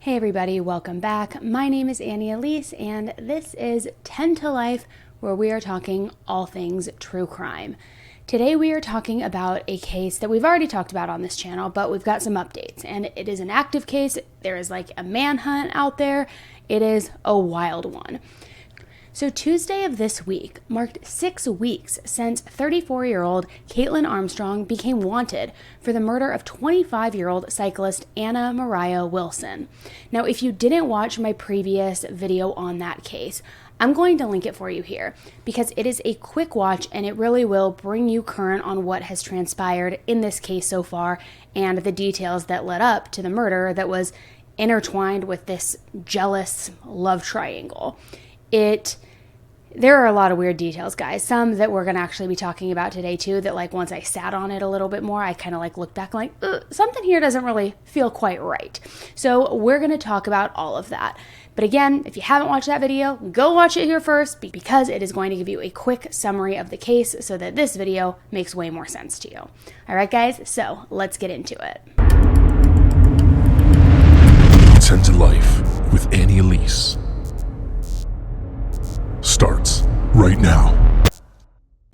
Hey everybody, welcome back. My name is Elise, and this is 10 to Life, where we are talking all things true crime. Today we are talking about a case that we've already talked about on this channel, but we've got some updates, and it is an active case. There is like a manhunt out there. It is a wild one. So Tuesday of this week marked 6 weeks since 34-year-old Kaitlin Armstrong became wanted for the murder of 25-year-old cyclist Anna Moriah Wilson. Now, if you didn't watch my previous video on that case, I'm going to link it for you here because it is a quick watch and it really will bring you current on what has transpired in this case so far and the details that led up to the murder that was intertwined with this jealous love triangle. There are a lot of weird details, guys. Some that we're going to actually be talking about today too, that like once I sat on it a little bit more, I kind of like looked back like, something here doesn't really feel quite right. So we're going to talk about all of that. But again, if you haven't watched that video, go watch it here first because it is going to give you a quick summary of the case so that this video makes way more sense to you. All right, guys, so let's get into it. 10 to Life with Elise starts right now.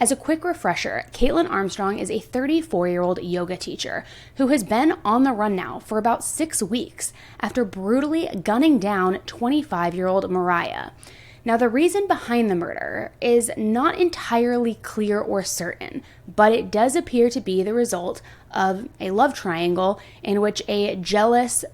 As a quick refresher, Kaitlin Armstrong is a 34-year-old yoga teacher who has been on the run now for about 6 weeks after brutally gunning down 25-year-old Moriah. Now, the reason behind the murder is not entirely clear or certain, but it does appear to be the result of a love triangle in which a jealous,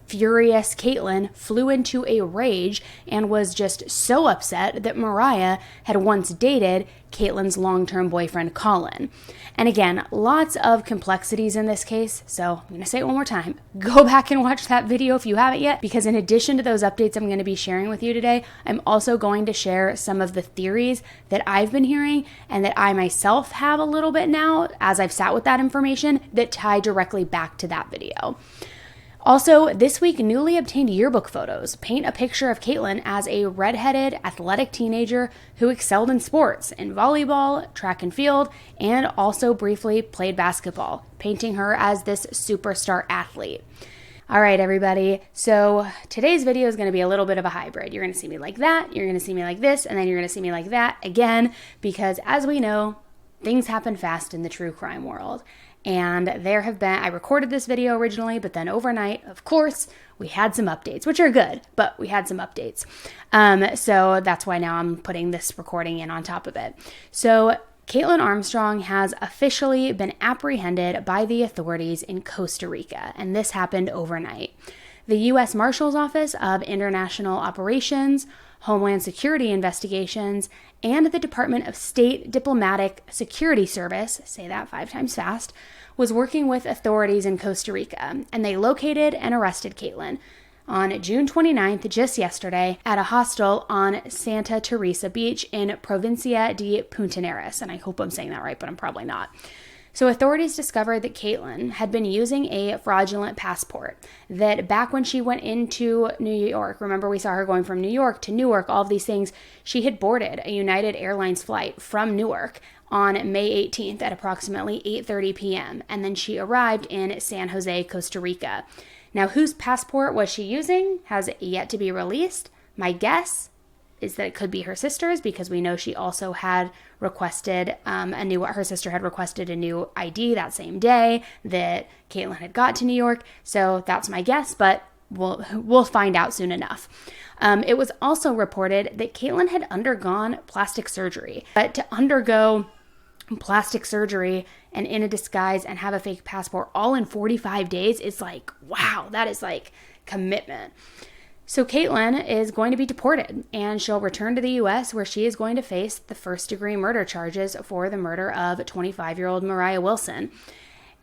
furious Kaitlin flew into a rage and was just so upset that Moriah had once dated Kaitlin's long-term boyfriend, Colin. And again, lots of complexities in this case, so I'm going to say it one more time. Go back and watch that video if you haven't yet, because in addition to those updates I'm going to be sharing with you today, I'm also going to share some of the theories that I've been hearing and that I myself have a little bit now as I've sat with that information that tie directly back to that video. Also, this week, newly obtained yearbook photos paint a picture of Kaitlin as a redheaded, athletic teenager who excelled in sports, in volleyball, track and field, and also briefly played basketball, painting her as this superstar athlete. All right, everybody, so today's video is going to be a little bit of a hybrid. You're going to see me like that, you're going to see me like this, and then you're going to see me like that again, because as we know, things happen fast in the true crime world. And there have been, I recorded this video originally, but then overnight, of course, we had some updates, which are good, but we had some updates. So that's why now I'm putting this recording in on top of it. So Kaitlin Armstrong has officially been apprehended by the authorities in Costa Rica, and this happened overnight. The U.S. Marshal's Office of International Operations, Homeland Security Investigations, and the Department of State Diplomatic Security Service, say that 5 times fast, was working with authorities in Costa Rica, and they located and arrested Kaitlin on June 29th, just yesterday, at a hostel on Santa Teresa Beach in Provincia de Puntaneras, and I hope I'm saying that right, but I'm probably not. So authorities discovered that Kaitlin had been using a fraudulent passport, that back when she went into New York, remember we saw her going from New York to Newark, all of these things, she had boarded a United Airlines flight from Newark on May 18th at approximately 8:30 p.m., and then she arrived in San Jose, Costa Rica. Now, whose passport was she using has yet to be released. My guess is that it could be her sister's, because we know she also had requested her sister had requested a new ID that same day that Kaitlin had got to New York. So that's my guess, but we'll find out soon enough. It was also reported that Kaitlin had undergone plastic surgery, but to undergo plastic surgery and in a disguise and have a fake passport all in 45 days is like, wow, that is like commitment. So Kaitlin is going to be deported, and she'll return to the U.S. where she is going to face the first-degree murder charges for the murder of 25-year-old Moriah Wilson.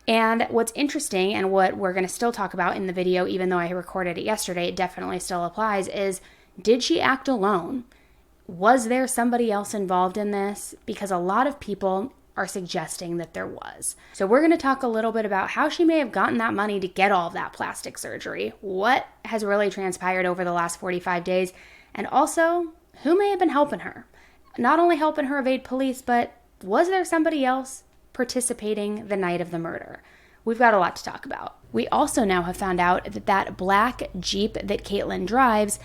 And what's interesting, and what we're going to still talk about in the video, even though I recorded it yesterday, it definitely still applies, is did she act alone? Was there somebody else involved in this? Because a lot of people are suggesting that there was. So we're going to talk a little bit about how she may have gotten that money to get all of that plastic surgery, what has really transpired over the last 45 days, and also who may have been helping her. Not only helping her evade police, but was there somebody else participating the night of the murder? We've got a lot to talk about. We also now have found out that that black Jeep that Kaitlin drives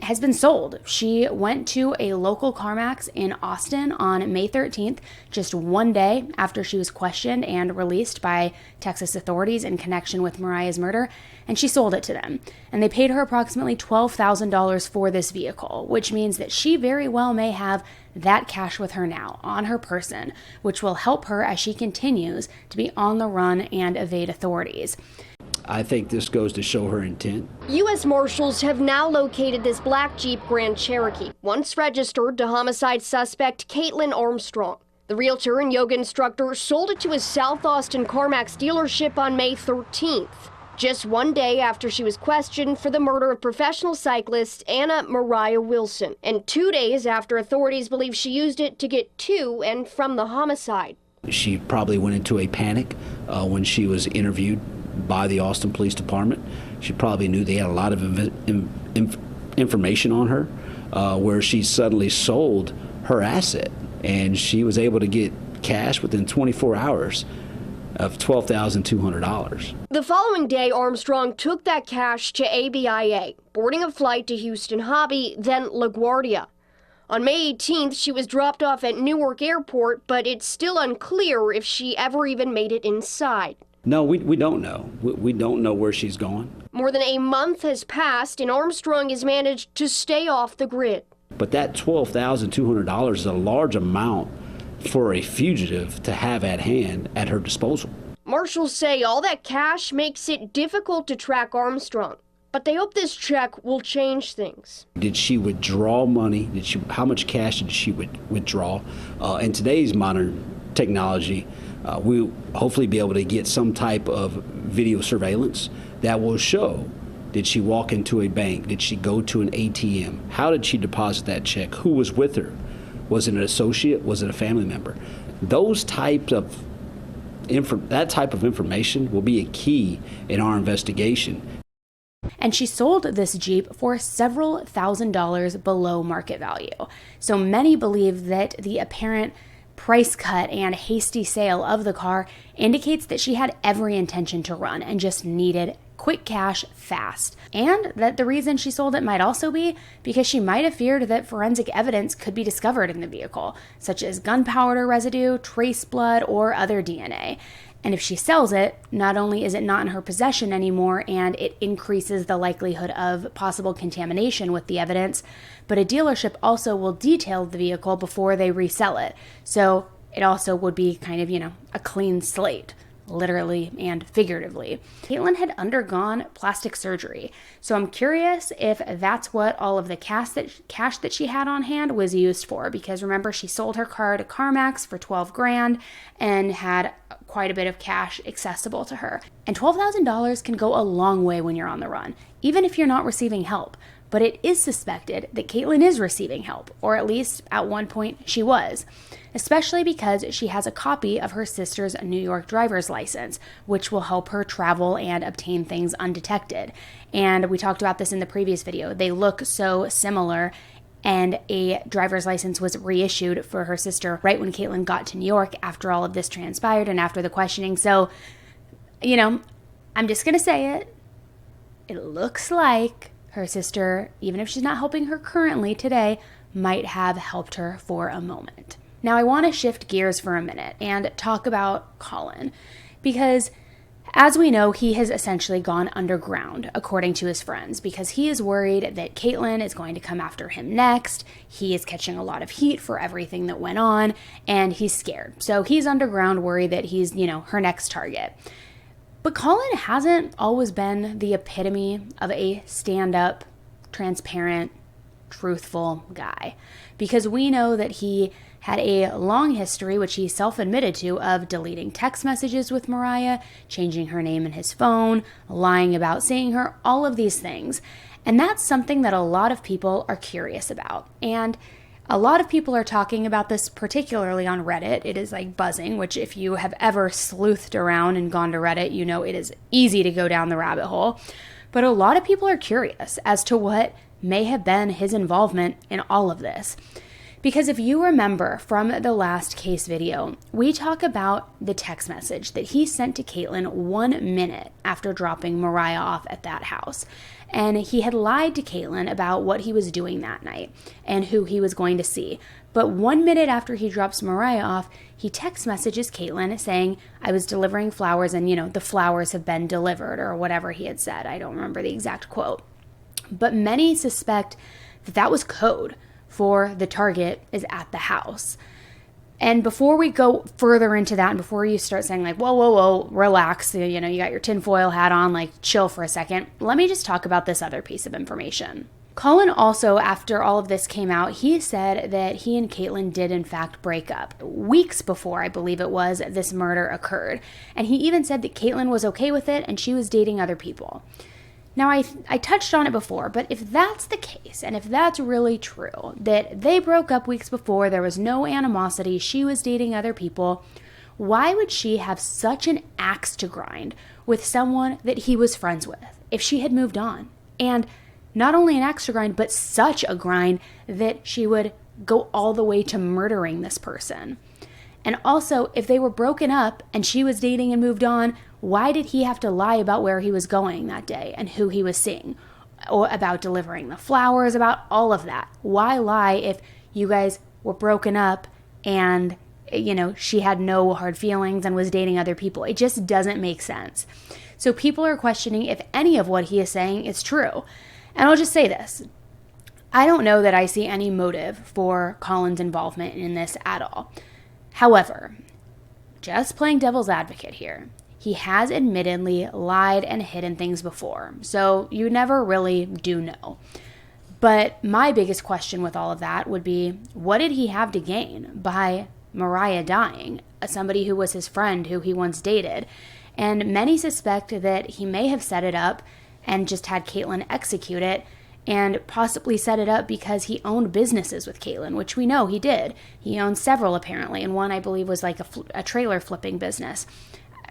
has been sold. She went to a local CarMax in Austin on May 13th, just one day after she was questioned and released by Texas authorities in connection with Moriah's murder, and she sold it to them. And they paid her approximately $12,000 for this vehicle, which means that she very well may have that cash with her now on her person, which will help her as she continues to be on the run and evade authorities. I think this goes to show her intent. U.S. Marshals have now located this black Jeep Grand Cherokee, once registered to homicide suspect Kaitlin Armstrong. The realtor and yoga instructor sold it to his South Austin CarMax dealership on May 13th, just one day after she was questioned for the murder of professional cyclist Moriah Wilson, and 2 days after authorities believe she used it to get to and from the homicide. She probably went into a panic when she was interviewed by the Austin Police Department. She probably knew they had a lot of information on her, where she suddenly sold her asset, and she was able to get cash within 24 hours of $12,200. The following day, Armstrong took that cash to ABIA, boarding a flight to Houston Hobby, then LaGuardia. On May 18th, she was dropped off at Newark Airport, but it's still unclear if she ever even made it inside. No, we don't know. We don't know where she's gone. More than a month has passed, and Armstrong has managed to stay off the grid. But that $12,200 is a large amount for a fugitive to have at hand at her disposal. Marshals say all that cash makes it difficult to track Armstrong, but they hope this check will change things. Did she withdraw money? How much cash did she withdraw? In today's modern technology, we'll hopefully be able to get some type of video surveillance that will show, did she walk into a bank? Did she go to an ATM? How did she deposit that check? Who was with her? Was it an associate? Was it a family member? That type of information will be a key in our investigation. And she sold this Jeep for several $1,000s below market value. So many believe that the apparent price cut and hasty sale of the car indicates that she had every intention to run and just needed quick cash fast. And that the reason she sold it might also be because she might have feared that forensic evidence could be discovered in the vehicle, such as gunpowder residue, trace blood, or other DNA. And if she sells it, not only is it not in her possession anymore and it increases the likelihood of possible contamination with the evidence, but a dealership also will detail the vehicle before they resell it. So it also would be kind of, a clean slate, literally and figuratively. Kaitlin had undergone plastic surgery, so I'm curious if that's what all of the cash that she had on hand was used for, because remember, she sold her car to CarMax for $12,000 and had quite a bit of cash accessible to her. And $12,000 can go a long way when you're on the run, even if you're not receiving help. But it is suspected that Kaitlin is receiving help, or at least at one point she was, especially because she has a copy of her sister's New York driver's license, which will help her travel and obtain things undetected. And we talked about this in the previous video. They look so similar, and a driver's license was reissued for her sister right when Kaitlin got to New York after all of this transpired and after the questioning. So, I'm just going to say it. It looks like her sister, even if she's not helping her currently today, might have helped her for a moment. Now, I want to shift gears for a minute and talk about Colin, because as we know, he has essentially gone underground, according to his friends, because he is worried that Kaitlin is going to come after him next. He is catching a lot of heat for everything that went on, and he's scared. So he's underground, worried that he's, her next target. But Colin hasn't always been the epitome of a stand-up, transparent, truthful guy, because we know that he had a long history, which he self-admitted to, of deleting text messages with Moriah, changing her name in his phone, lying about seeing her, all of these things. And that's something that a lot of people are curious about. And a lot of people are talking about this, particularly on Reddit. It is like buzzing, which if you have ever sleuthed around and gone to Reddit, you know it is easy to go down the rabbit hole. But a lot of people are curious as to what may have been his involvement in all of this. Because if you remember from the last case video, we talk about the text message that he sent to Kaitlin 1 minute after dropping Moriah off at that house. And he had lied to Kaitlin about what he was doing that night and who he was going to see. But 1 minute after he drops Moriah off, he text messages Kaitlin saying, I was delivering flowers and, the flowers have been delivered, or whatever he had said. I don't remember the exact quote. But many suspect that that was code for the target is at the house. And before we go further into that, and before you start saying like, whoa, relax, you got your tinfoil hat on, like chill for a second, let me just talk about this other piece of information. Colin also, after all of this came out, he said that he and Kaitlin did in fact break up weeks before, I believe it was, this murder occurred. And he even said that Kaitlin was okay with it and she was dating other people. Now, I touched on it before, but if that's the case, and if that's really true, that they broke up weeks before, there was no animosity, she was dating other people, why would she have such an axe to grind with someone that he was friends with if she had moved on? And not only an axe to grind, but such a grind that she would go all the way to murdering this person. And also, if they were broken up and she was dating and moved on, why did he have to lie about where he was going that day and who he was seeing? Or about delivering the flowers, about all of that? Why lie if you guys were broken up and, she had no hard feelings and was dating other people? It just doesn't make sense. So people are questioning if any of what he is saying is true. And I'll just say this. I don't know that I see any motive for Colin's involvement in this at all. However, just playing devil's advocate here, he has admittedly lied and hidden things before, so you never really do know. But my biggest question with all of that would be, what did he have to gain by Moriah dying, somebody who was his friend, who he once dated? And many suspect that he may have set it up and just had Kaitlin execute it, and possibly set it up because he owned businesses with Kaitlin, which we know he did. He owned several, apparently, and one, I believe, was like a trailer flipping business.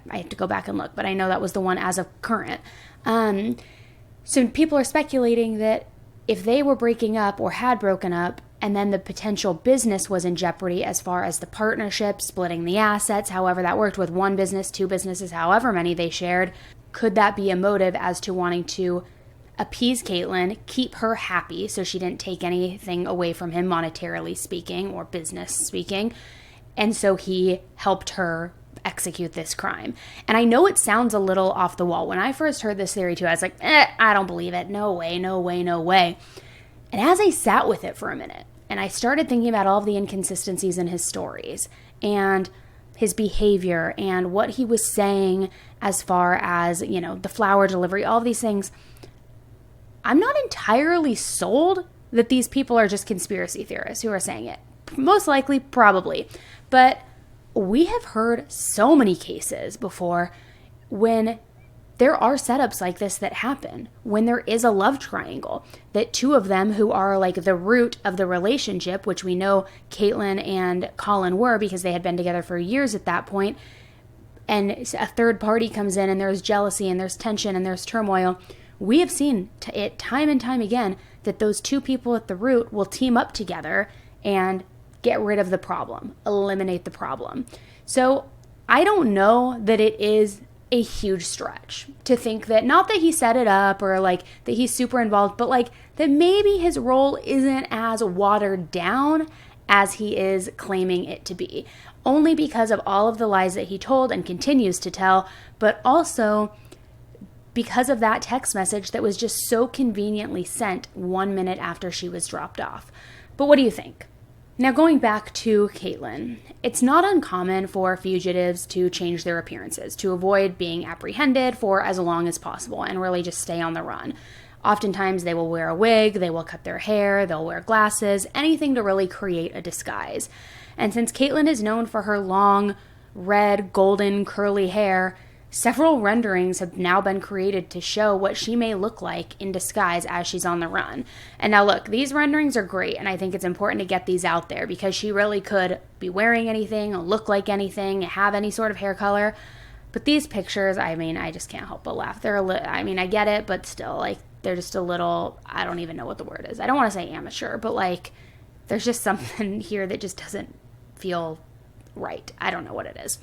I have to go back and look, but I know that was the one as of current. So people are speculating that if they were breaking up or had broken up, and then the potential business was in jeopardy as far as the partnership, splitting the assets, however that worked with one business, two businesses, however many they shared, could that be a motive as to wanting to appease Kaitlin, keep her happy so she didn't take anything away from him monetarily speaking or business speaking, and so he helped her execute this crime? And I know it sounds a little off the wall. When I first heard this theory too, I was like, I don't believe it. No way, no way, no way. And as I sat with it for a minute, and I started thinking about all of the inconsistencies in his stories and his behavior and what he was saying as far as, the flower delivery, all of these things, I'm not entirely sold that these people are just conspiracy theorists who are saying it. Most likely, probably. But we have heard so many cases before when there are setups like this that happen, when there is a love triangle, that two of them who are like the root of the relationship, which we know Kaitlin and Colin were because they had been together for years at that point, and a third party comes in and there's jealousy and there's tension and there's turmoil. We have seen it time and time again that those two people at the root will team up together and get rid of the problem, eliminate the problem. So I don't know that it is a huge stretch to think that, not that he set it up or like that he's super involved, but like that maybe his role isn't as watered down as he is claiming it to be, only because of all of the lies that he told and continues to tell, but also because of that text message that was just so conveniently sent 1 minute after she was dropped off. But what do you think? Now, going back to Kaitlin, it's not uncommon for fugitives to change their appearances to avoid being apprehended for as long as possible and really just stay on the run. Oftentimes, they will wear a wig, they will cut their hair, they'll wear glasses, anything to really create a disguise. And since Kaitlin is known for her long, red, golden, curly hair, several renderings have now been created to show what she may look like in disguise as she's on the run. And now look, these renderings are great, and I think it's important to get these out there because she really could be wearing anything, look like anything, have any sort of hair color. But these pictures, I just can't help but laugh. They're I get it, but still, like, they're just a little, I don't even know what the word is. I don't want to say amateur, but like, There's just something here that just doesn't feel right. I don't know what it is.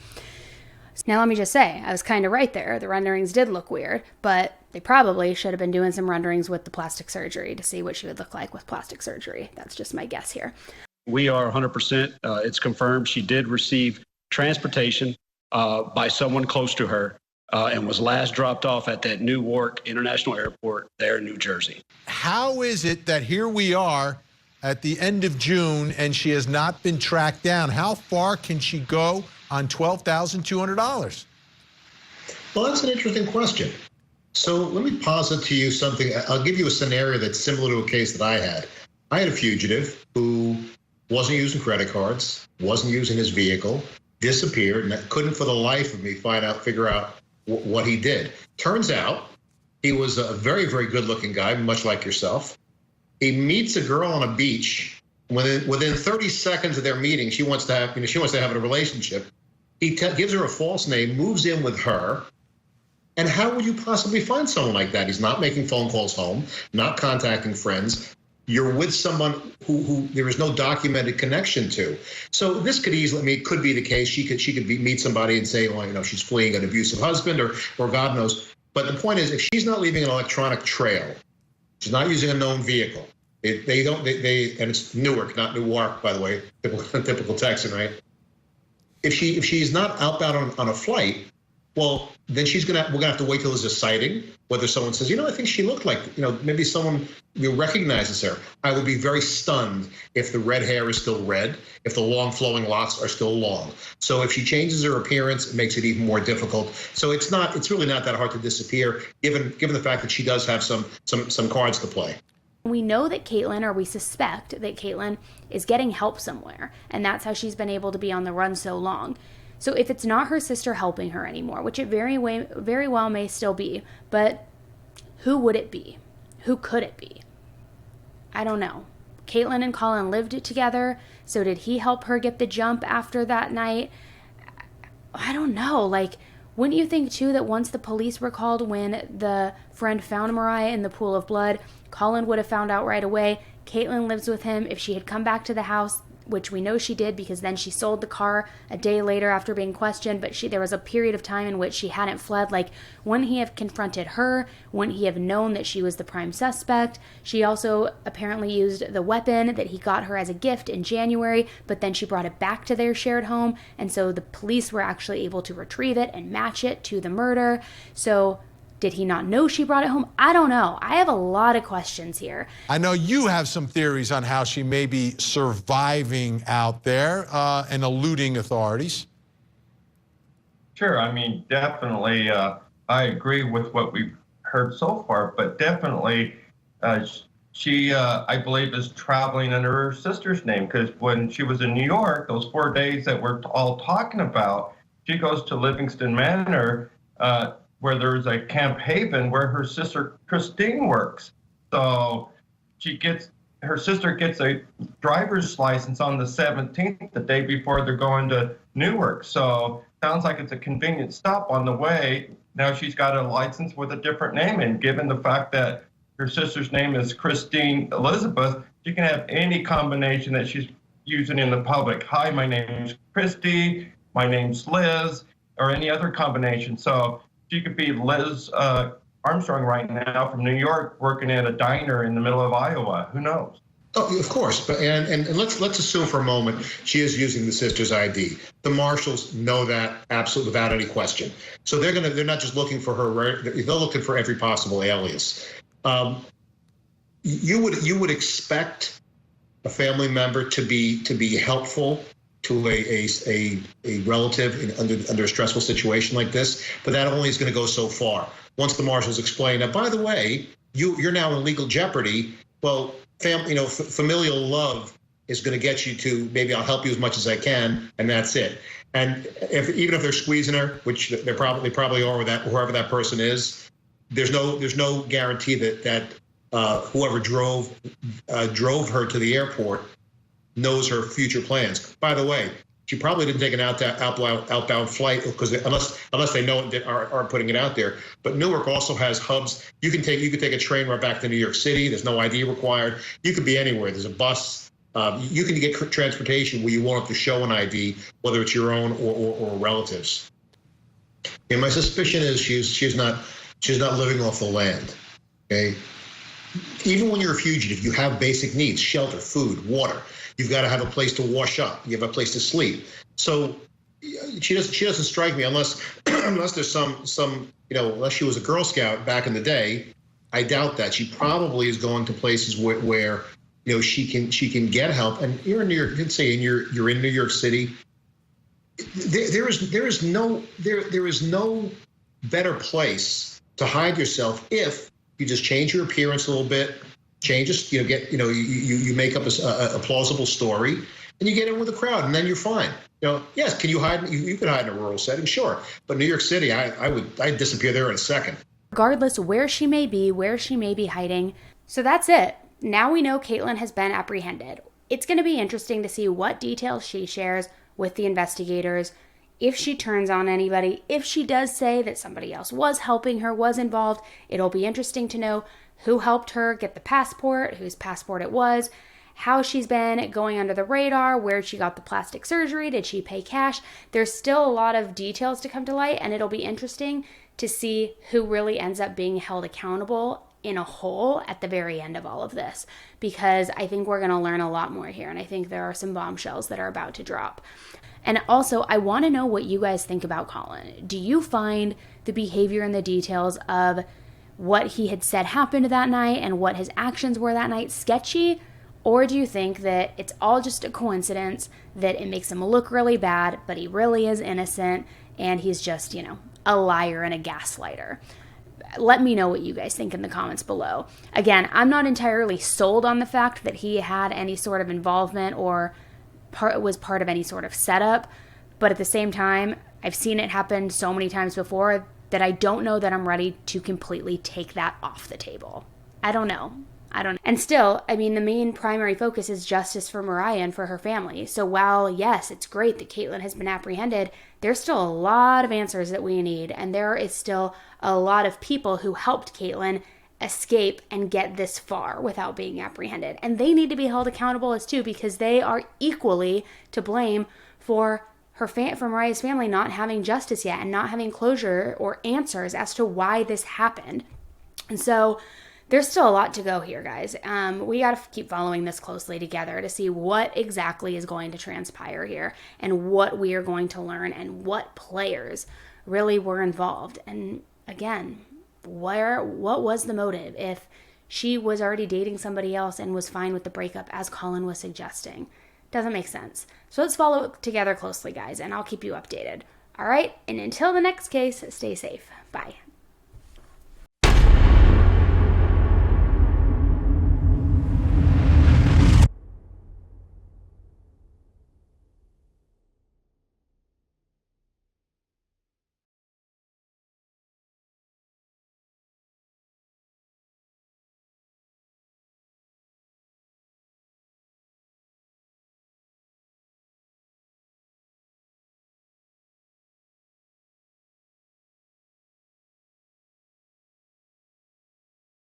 Now, let me just say, I was kind of right there. The renderings did look weird, but they probably should have been doing some renderings with the plastic surgery to see what she would look like with plastic surgery. That's just my guess here. We are 100%. It's confirmed she did receive transportation by someone close to her and was last dropped off at that Newark International Airport there in New Jersey. How is it that here we are at the end of June and she has not been tracked down? How far can she go on $12,200? Well, that's an interesting question. So let me posit to you something. I'll give you a scenario that's similar to a case that I had. I had a fugitive who wasn't using credit cards, wasn't using his vehicle, disappeared, and I couldn't for the life of me figure out what he did. Turns out he was a very, very good-looking guy, much like yourself. He meets a girl on a beach. Within 30 seconds of their meeting, she wants to have a relationship. He gives her a false name, moves in with her. And how would you possibly find someone like that? He's not making phone calls home, not contacting friends. You're with someone who there is no documented connection to. So this could easily, it could be the case. She could meet somebody and say, well, she's fleeing an abusive husband or God knows. But the point is, if she's not leaving an electronic trail, she's not using a known vehicle. And it's Newark, not Newark, by the way, typical Texan, right? If she's not outbound on a flight, well, then we're gonna have to wait till there's a sighting, whether someone says, I think she looked like, maybe someone recognizes her. I would be very stunned if the red hair is still red, if the long flowing locks are still long. So if she changes her appearance, it makes it even more difficult. So it's really not that hard to disappear, given the fact that she does have some cards to play. We know that Kaitlin, or we suspect that Kaitlin, is getting help somewhere, and that's how she's been able to be on the run so long. So if it's not her sister helping her anymore, which it very well may still be, but who would it be? Who could it be? I don't know. Kaitlin and Colin lived together, so did he help her get the jump after that night? I don't know. Wouldn't you think, too, that once the police were called when the friend found Moriah in the pool of blood, Colin would have found out right away. Kaitlin lives with him. If she had come back to the house, which we know she did because then she sold the car a day later after being questioned, but there was a period of time in which she hadn't fled. Wouldn't he have confronted her? Wouldn't he have known that she was the prime suspect? She also apparently used the weapon that he got her as a gift in January, but then she brought it back to their shared home, and so the police were actually able to retrieve it and match it to the murder. So did he not know she brought it home? I don't know. I have a lot of questions here. I know you have some theories on how she may be surviving out there and eluding authorities. Sure. Definitely, I agree with what we've heard so far, but definitely she, I believe, is traveling under her sister's name, because when she was in New York, those 4 days that we're all talking about, she goes to Livingston Manor, where there's a Camp Haven where her sister Christine works. So her sister gets a driver's license on the 17th, the day before they're going to Newark. So sounds like it's a convenient stop on the way. Now she's got a license with a different name, and given the fact that her sister's name is Christine Elizabeth, she can have any combination that she's using in the public. Hi, my name's Christy, my name's Liz, or any other combination. So she could be Liz Armstrong right now from New York, working at a diner in the middle of Iowa. Who knows? Oh, of course, but and let's assume for a moment she is using the sister's ID. The marshals know that absolutely without any question. So they're not just looking for her; they're looking for every possible alias. You would expect a family member to be helpful to a relative under a stressful situation like this, but that only is going to go so far. Once the marshals explain that, by the way, you're now in legal jeopardy. Well, familial love is going to get you to, maybe I'll help you as much as I can, and that's it. And even if they're squeezing her, which they probably are with that, whoever that person is, there's no guarantee that whoever drove her to the airport knows her future plans. By the way, she probably didn't take an outbound flight, because unless they know it, aren't putting it out there. But Newark also has hubs. You could take a train right back to New York City. There's no ID required. You could be anywhere. There's a bus. You can get transportation where you won't have to show an ID, whether it's your own or relatives. And my suspicion is she's not living off the land. Okay. Even when you're a fugitive, you have basic needs: shelter, food, water. You've got to have a place to wash up. You have a place to sleep. So she doesn't strike me unless there's some unless she was a Girl Scout back in the day. I doubt that. She probably is going to places where she can get help. And you're in New York. You can say you're in New York City. There is no better place to hide yourself if you just change your appearance a little bit, you make up a plausible story, and you get in with the crowd, and then you're fine. Yes, can you hide? You can hide in a rural setting, sure, but New York City, I'd disappear there in a second. Regardless where she may be hiding. So that's it. Now we know Kaitlin has been apprehended. It's going to be interesting to see what details she shares with the investigators, if she turns on anybody, if she does say that somebody else was helping her, was involved. It'll be interesting to know who helped her get the passport, whose passport it was, how she's been going under the radar, where she got the plastic surgery, did she pay cash? There's still a lot of details to come to light, and it'll be interesting to see who really ends up being held accountable in a whole at the very end of all of this, because I think we're going to learn a lot more here, and I think there are some bombshells that are about to drop. And also, I want to know what you guys think about Colin. Do you find the behavior and the details of what he had said happened that night and what his actions were that night sketchy? Or do you think that it's all just a coincidence, that it makes him look really bad, but he really is innocent and he's just, a liar and a gaslighter? Let me know what you guys think in the comments below. Again, I'm not entirely sold on the fact that he had any sort of involvement or was part of any sort of setup, but at the same time, I've seen it happen so many times before that I don't know that I'm ready to completely take that off the table. I don't know. And still, the main primary focus is justice for Moriah and for her family. So while, yes, it's great that Kaitlin has been apprehended, there's still a lot of answers that we need. And there is still a lot of people who helped Kaitlin escape and get this far without being apprehended. And they need to be held accountable as too, because they are equally to blame for for Moriah's family not having justice yet and not having closure or answers as to why this happened. And so there's still a lot to go here, guys. We got to keep following this closely together to see what exactly is going to transpire here and what we are going to learn and what players really were involved. And again, what was the motive if she was already dating somebody else and was fine with the breakup, as Colin was suggesting? Doesn't make sense. So let's follow it together closely, guys, and I'll keep you updated. All right, and until the next case, stay safe. Bye.